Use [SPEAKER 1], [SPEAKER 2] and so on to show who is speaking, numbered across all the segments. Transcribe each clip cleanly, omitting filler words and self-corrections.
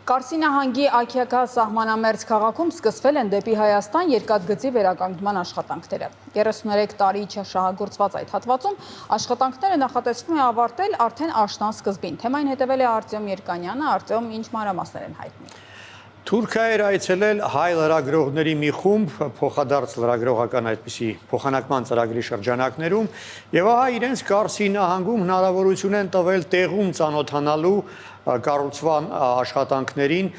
[SPEAKER 1] Կարսի նահանգի Աքյակա սահմանամերձ քաղաքում սկսվել են դեպի Հայաստան երկաթգծի վերականգնման աշխատանքները։ 33 տարի շահագործված այդ հատվածում աշխատանքները նախատեսվում է ավարտել արդեն աշնան սկզբին։ Թեմային հետևել է Արտյոմ Երկանյանը, Արտյոմ, ինչ մանրամասներ են հայտնի։
[SPEAKER 2] Թուրքիա էր այցելել հայ լրագրողների մի խումբ փոխադարձ լրագրողական այդպիսի փոխանակման ծրագրի շրջանակներում եւ ահա իրենց Կարսի նահանգում հնարավորություն են տվել տեղում ծանոթանալու կառուցման աշխատանքներին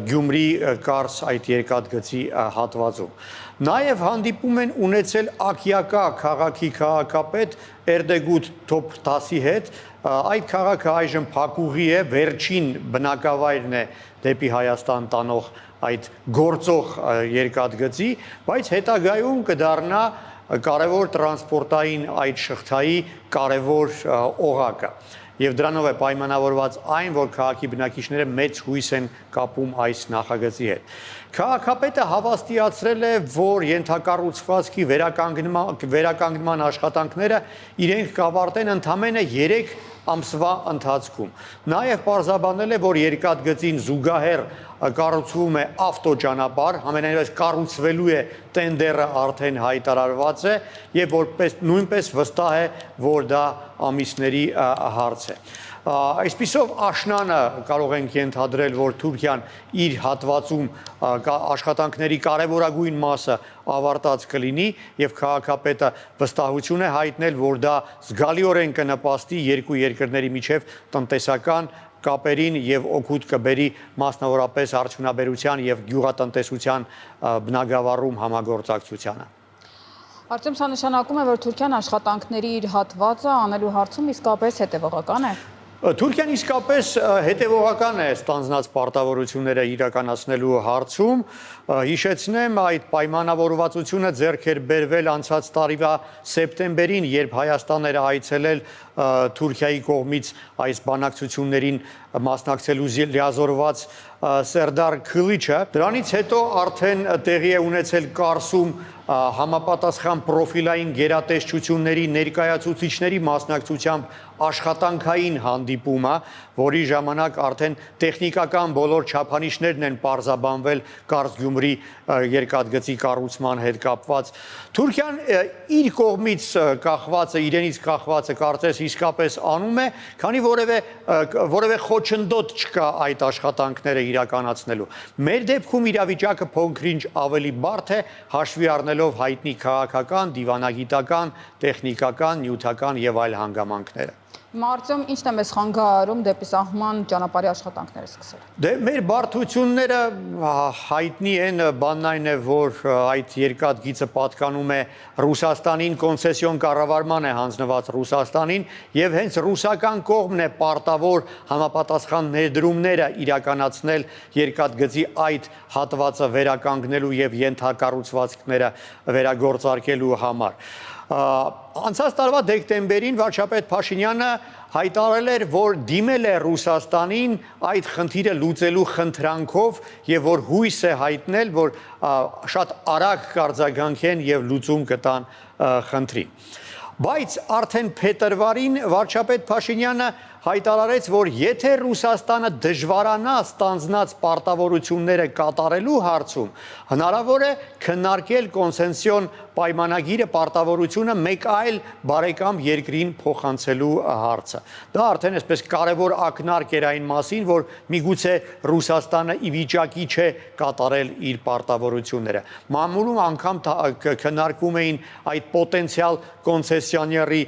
[SPEAKER 2] Գյումրի Կարս այդ երկաթգծի հատվածում։ Նաև հանդիպում են ունեցել Աքյակա քաղաքի քաղաքապետ Էրդեգուտ Թոփթասի հետ։ Այդ քաղաքը այժմ փակուղի է, վերջին բնակավայրն է դեպի Հայաստան տանող այդ գործող երկաթգծի, բայց հետագայում կդառնա կարևոր տրանսպորտային այդ շղթայի կարևոր օղակը։ Եվ դրանով է պայմանավորված այն, որ քաղաքի բնակիչները մեծ հույս են կապում այս նախագծի հետ։ Քաղաքապետը հավաստիացրել է, որ ենթակառուցվածքի վերականգնման աշխատանքները իրենք կավարտեն ընդամենը 3 ամսվա ընթացքում։ Նաև պարզաբանել է, որ երկաթգծին զուգահեռ կառուցվում է ավտոճանապարհ, ամենայնիվ կառուցվելու է տենդերը արդեն հայտարարված է եւ նույնպես վստահ է, որ դա ամիսների հարց է։ Այսպիսով աշնանը կարող ենք ենթադրել, որ Թուրքիան իր հատվածում աշխատանքների կարևորագույն մասը ավարտած կլինի եւ քաղաքապետը վստահություն է հայտնել, որ դա զգալիորեն կնպաստի երկու երկրների միջև տնտեսական կապերին եւ օգուտ կբերի մասնավորապես արդյունաբերության եւ գյուղատնտեսության բնագավառում համագործակցությանը։
[SPEAKER 1] Արտյոմ, սա նշանակում է, որ Թուրքիան աշխատանքների իր հատվածը անելու հարցում իսկապես հետևողական է։
[SPEAKER 2] Թուրքիան իսկապես հետևողական է ստանձնած պարտավորությունները իրականացնելու հարցում։ Հիշեցնեմ, այդ պայմանավորվածությունը ձեռք էր բերվել անցած տարվա սեպտեմբերին, երբ Հայաստան էր այցելել Թուրքիայի կողմից այս բանակցություններին մասնակցելու լիազորված Սերդար Քլիչը։ Դրանից հետո արդեն տեղի է ունեցել Կարսում համապատասխան պրոֆիլային գերատեսչությունների ներկայացուցիչների մասնակցությամբ աշխատանքային հանդիպումը, որի ժամանակ արդեն տեխնիկական բոլոր չափանիշներն են պարզաբանվել Կարս-Գյումրի երկաթգծի կառուցման հետ կապված։ Թուրքիան իր կողմից կախվածը, իրենից կախվածը կարծես իսկապես անում է, քանի որևէ խոչընդոտ չկա այդ աշխատանքները իրականացնելու։ Մեր դեպքում իրավիճակը փոքրինչ ավելի բարդ է, հաշվի առնելով հայտնի քաղաքական, դիվանագիտական, տեխնիկական, նյութական եւ այլ հանգամանքները։
[SPEAKER 1] Արտյոմ, ինչն է մեզ խանգարում դեպի սահման ճանապարհի աշխատանքները սկսել։
[SPEAKER 2] Դե մեր բարդությունները հայտնի են, բանն այն է, որ այդ երկաթգիծը պատկանում է Ռուսաստանին, կոնցեսիոն կառավարման է հանձնված Ռուսաստանին եւ հենց ռուսական կողմն է պարտավոր համապատասխան ներդրումները իրականացնել երկաթգծի այդ հատվածը վերականգնելու եւ ենթակառուցվածքները վերագործարկելու համար։ Անցած տարվա դեկտեմբերին վարչապետ Փաշինյանը հայտարարել էր, որ դիմել է Ռուսաստանին այդ խնդիրը լուծելու խնդրանքով եւ որ հույս է հայտնել, որ շատ արագ կարձագանքեն եւ լուծում կտան խնդրին։ Բայց արդեն փետրվարին վարչապետ Փաշինյանը հայտարարեց, որ եթե Ռուսաստանը դժվարանա ստանձնած պարտավորությունները կատարելու հարցում, հնարավոր է քննարկել կոնսենսիոն պայմանագիրը պարտավորությունը մեկ այլ բարեկամ երկրին փոխանցելու հարցը։ Դա արդեն այսպես կարևոր ակնարկ էր այն մասին, որ միգուցե Ռուսաստանը ի վիճակի չէ կատարել իր պարտավորությունները։ Մամուլում անգամ քննարկվում էին այդ պոտենցիալ կոնցեսիոների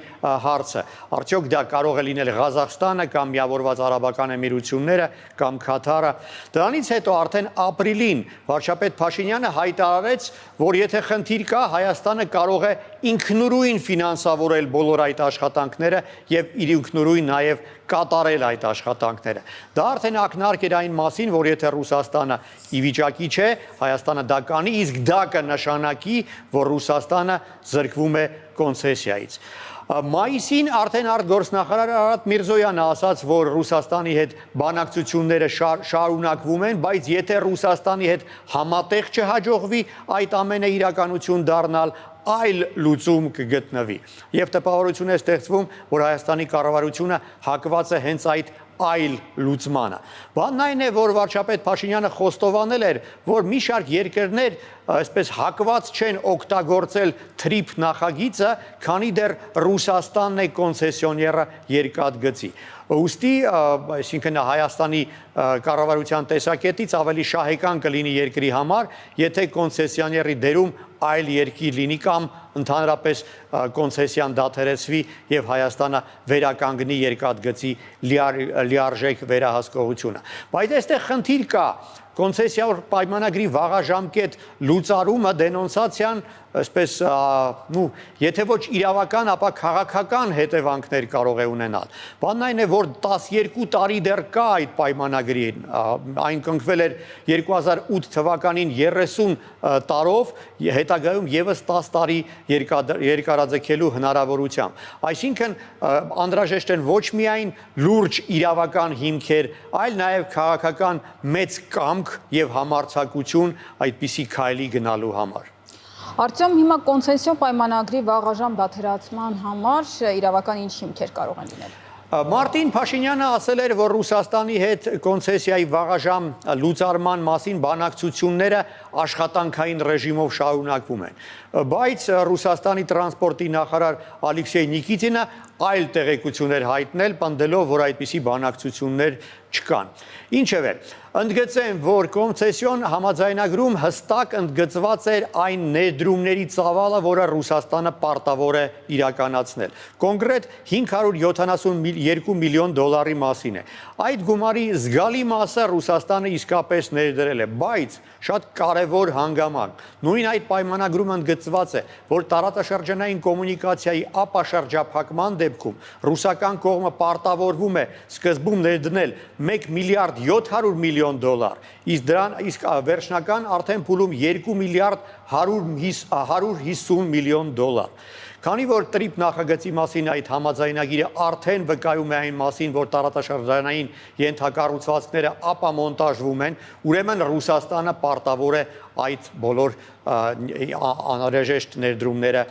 [SPEAKER 2] հարցը։ Արդյոք դա կարող է լինել Ղազախստանը կամ Միավորված Արաբական Էմիրությունները կամ Քաթարը։ Դրանից հետո արդեն ապրիլին վարչապետ Փաշինյանը հայտարարեց, որ եթե խնդիր կա, Հայաստանը կարող է ինքնուրույն ֆինանսավորել բոլոր այդ աշխատանքները եւ իր ինքնուրույն նաեւ կատարել այդ աշխատանքները։ Դա արդեն ակնարկ էր այն մասին, որ եթե Ռուսաստանը ի վիճակի չէ, Հայաստանը դա կանի, իսկ դա կնշանակի, որ Ռուսաստանը զրկվում է կոնցեսիայից։ Մայիսին արդեն արտգործնախարար Արարատ Միրզոյանը ասաց, որ Ռուսաստանի հետ բանակցությունները շարունակվում են, բայց եթե Ռուսաստանի հետ համատեղ չհաջողվի այդ ամենը իրականություն դառնալ, այլ լուծում կգտնվի։ Եվ տպավորություն է ստեղծվում, որ Հայաստանի կառավարությունը հակված է հենց այդ այլ լուծմանը։ Բանն այն է, որ վարչապետ Փաշինյանը խոստովանել էր, որ մի շարք երկրներ այսպես հակված չեն օգտագործել TRIP նախագիծը, քանի դեռ Ռուսաստանն է կոնցեսիոները երկաթգծի։ Ուստի, այսինքն Հայաստանի կառավարության տեսակետից ավելի շահեկան կլինի երկրի համար, եթե կոնցեսիոների դերում այլ երկիր լինի կամ ընդհանրապես կոնցեսիան դադարեցվի եւ Հայաստանը վերականգնի երկաթգծի լիարժեք վերահսկողությունը։ Բայց այստեղ խնդիր կա, կոնցեսիա պայմանագրի վաղաժամկետ լուծարումը դենոնսացիան, այսպես, եթե ոչ իրավական, ապա քաղաքական հետևանքներ կարող է ունենալ։ Բանն այն է, որ 12 տարի դեռ կա այդ պայմանագրին, այն կնքվել էր 2008 թվականին 30 տարով, հետագայում եւս 10 տարի երկարաձգելու հնարավորությամբ։ Այսինքն անհրաժեշտ են ոչ միայն լուրջ իրավական հիմքեր, այլ նաեւ քաղաքական մեծ կամք եւ համարձակություն այդպիսի քայլի գնալու համար։
[SPEAKER 1] Արտյոմ, հիմա կոնցեսիոն պայմանագրի վաղաժամ դադարեցման համար իրավական ինչ հիմքեր կարող են լինել։
[SPEAKER 2] Մարտին Փաշինյանը ասել էր, որ Ռուսաստանի հետ կոնցեսիայի վաղաժամ լուծարման մասին բանակցությունները աշխատանքային ռեժիմով շարունակվում են։ Բայց Ռուսաստանի տրանսպորտի նախարար Ալեքսեյ Նիկիտինը այլ տեղեկություններ հայտնել, պնդելով, որ այդպիսի բանակցություններ չկան։ Ինչևէ, ընդգծեմ, որ կոնցեսիոն համաձայնագրում հստակ ընդգծված էր այն ներդրումների ծավալը, որը Ռուսաստանը պարտավոր է իրականացնել։ Կոնկրետ 572 միլիոն դոլարի մասին է։ Այդ գումարի զգալի մասը Ռուսաստանը իսկապես ներդրել է, բայց շատ կարևոր հանգամանք։ Նույն այդ պայմանագրում ընդգծված է, որ տարածաշրջանային կոմունիկացիայի ապաշրջափակման դեպքում ռուսական կողմը պարտավորվում է սկզբում ներդնել 1 միլիարդ 700 միլիոն դոլար, իսկ վերջնական արդեն փուլում 2 միլիարդ 150 միլիոն դոլար։ Քանի որ TRIP նախագծի մասին այդ համաձայնագիրը արդեն վկայում է այն մասին, որ տարածաշրջանային ենթակառուցվածքները ապամոնտաժվում են, ուրեմն Ռուսաստանը պարտավոր է այդ բոլոր անհրաժեշտ ներդրումները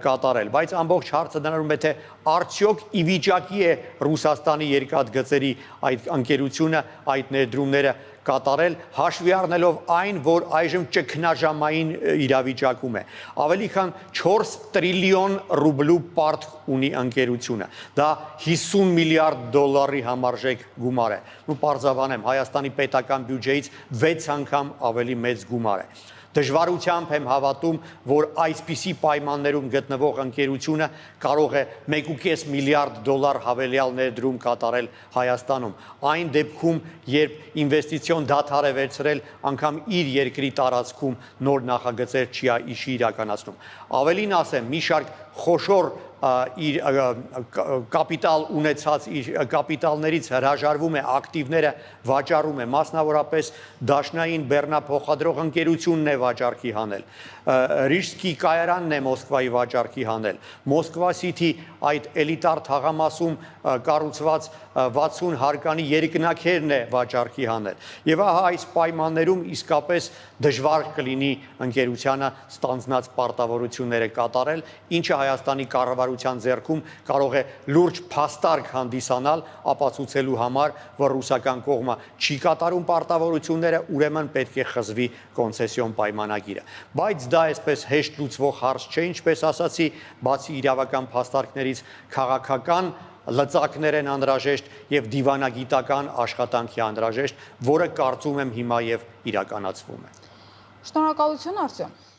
[SPEAKER 2] կատարել։ Բայց ամբողջ հարցը դառնում է, թե արդյոք ի վիճակի է Ռուսաստանի երկաթգծերի այդ ընկերությունը այդ ներդրումները կատարել, հաշվի առնելով այն, որ այժմ ճգնաժամային իրավիճակում է։ Ավելի քան 4 տրիլիոն ռուբլու պարտք ունի ընկերությունը։ Դա 50 միլիարդ դոլարի համարժեք գումար է։ Պարզաբանեմ, Հայաստանի պետական բյուջեից 6 անգամ ավելի մեծ գումար է։ Դժվարությամբ եմ հավատում, որ այսպիսի պայմաններում գտնվող ընկերությունը կարող է 1.5 միլիարդ դոլար հավելյալ ներդրում կատարել Հայաստանում։ Այն դեպքում, երբ ինվեստիցիոն դադար է վերցրել, անգամ իր երկրի տարածքում նոր նախագծեր չի իրականացնում։ Ավելին ասեմ, մի շարք խոշոր իր կապիտալ ունեցած իր կապիտալներից հրաժարվում է, ակտիվները վաճառում է, մասնավորապես Դաշնային բեռնափոխադրող ընկերությունն է վաճառքի հանել, Ռիժսկի կայարանն է Մոսկվայի վաճառքի հանել, Մոսկվա Սիթի այդ էլիտար թաղամասում կառուցված 60 հարկանի երկնաքերն է վաճառքի հանել։ Եվ ահա այս պայմաններում իսկապես դժվար կլինի ընկերությանը ստանձնած պարտավորությունները կատարել, ինչը Հայաստանի կառավարության ձեռքում կարող է լուրջ փաստարկ հանդիսանալ ապացուցելու համար, որ ռուսական կողմը չի կատարում պարտավորությունները, ուրեմն պետք է խզվի կոնցեսիոն պայմանագիրը։ Բայց դա այսպես հեշտ լուծվող հարց չէ, ինչպես ասացի, բացի իրավական փաստարկներից քաղաքական լծակներ են անհրաժեշտ եւ դիվանագիտական աշխատանքի անհրաժեշտ, որը կարծում եմ հիմա եւ իրականացվում է։
[SPEAKER 1] Շնորհակալություն, Արտյոմ։